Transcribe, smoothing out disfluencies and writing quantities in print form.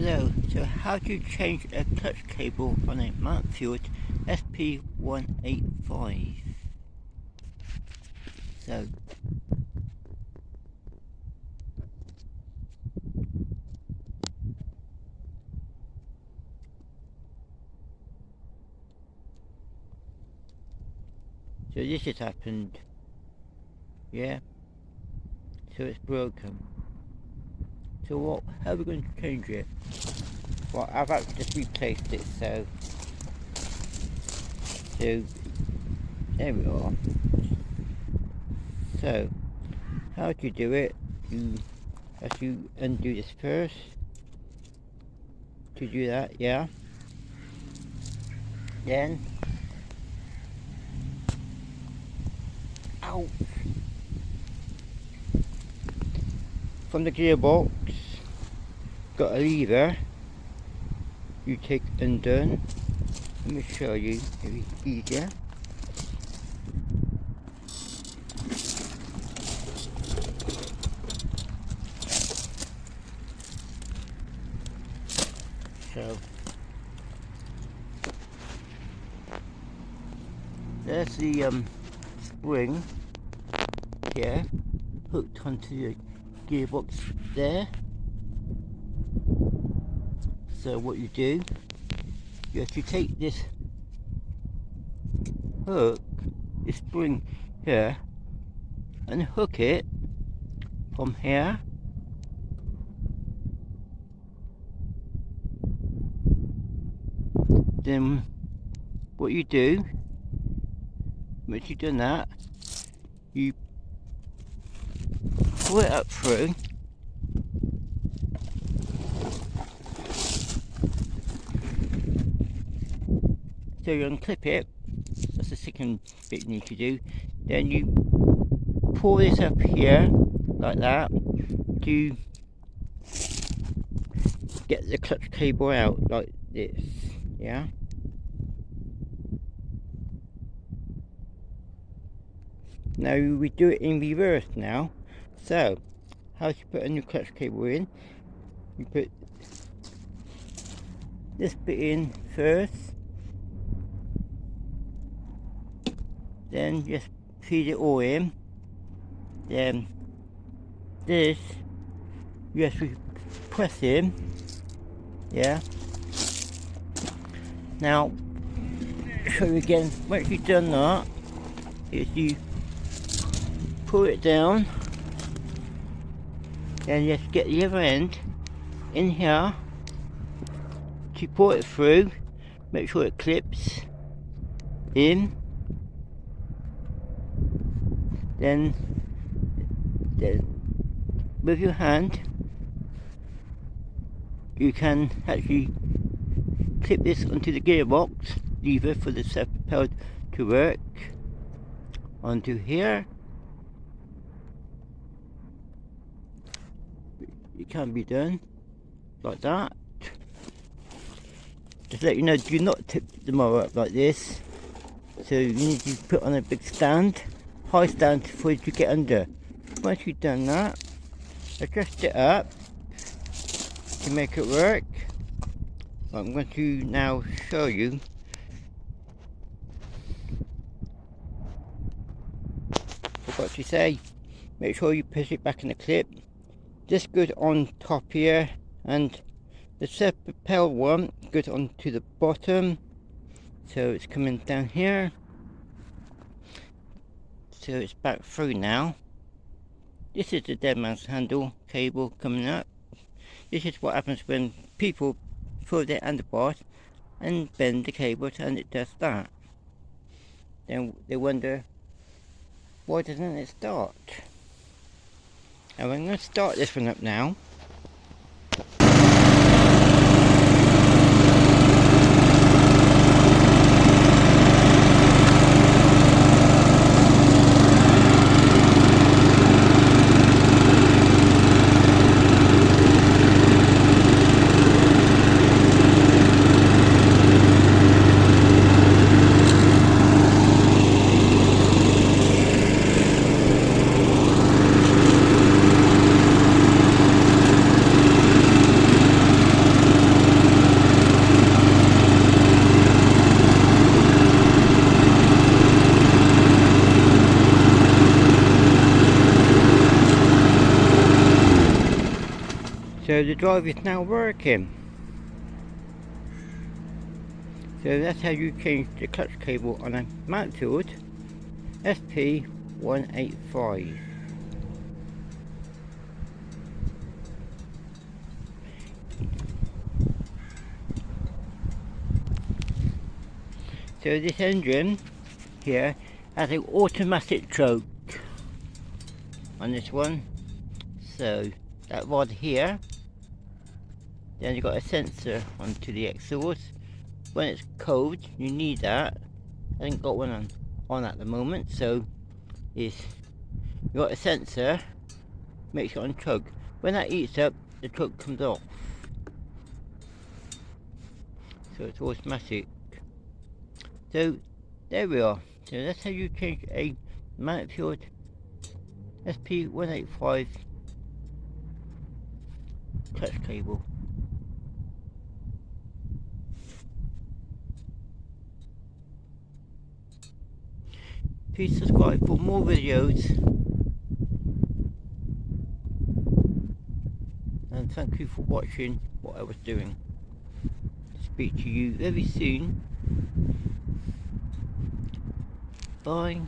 Hello, so how to change a clutch cable on a Mountfield SP185. So this has happened, yeah, so it's broken. So how are we going to change it? Well, I've actually just replaced it, so there we are. So how do you do it? You undo this first. To do that, yeah. Then from the gearbox, got a lever you take undone. Let me show you, maybe easier. So there's the spring here hooked onto the gearbox there. So what you do, you have to take this hook, this spring here, and hook it from here then what you do, once you've done that, you pull it up through, so you unclip it. That's the second bit you need to do. Then you pull this up here like that to get the clutch cable out like this, yeah. Now we do it in reverse now. So how to put a new clutch cable in? You put this bit in first, then just feed it all in. Then this you have to press in, yeah. Now show you again. Once you've done that, is you pull it down, and just get the other end in here to pull it through. Make sure it clips in. Then with your hand you can actually clip this onto the gearbox lever for the self-propelled to work onto here. It can be done like that. Just let you know, do not tip the mower up like this. So you need to put on a big stand, high stand, for you to get under. Once you've done that, adjust it up to make it work. I'm going to now show you. Forgot to say, make sure you push it back in the clip. This goes on top here, and the self-propelled one goes on to the bottom, so it's coming down here, so it's back through now. This is the dead man's handle cable coming up. This is what happens when people throw their handlebars and bend the cables, and it does that. Then they wonder, why doesn't it start? And I'm going to start this one up now. So the drive is now working. So that's how you change the clutch cable on a Mountfield SP185. So this engine here has an automatic choke on this one. So that rod here, then you've got a sensor onto the exhaust. When it's cold, you need that. I haven't got one on at the moment, so you've got a sensor, makes it on choke. When that heats up, the choke comes off. So it's automatic. So there we are. So that's how you change a Mountfield SP185 clutch cable. Please subscribe for more videos, and thank you for watching what I was doing. Speak to you very soon. Bye.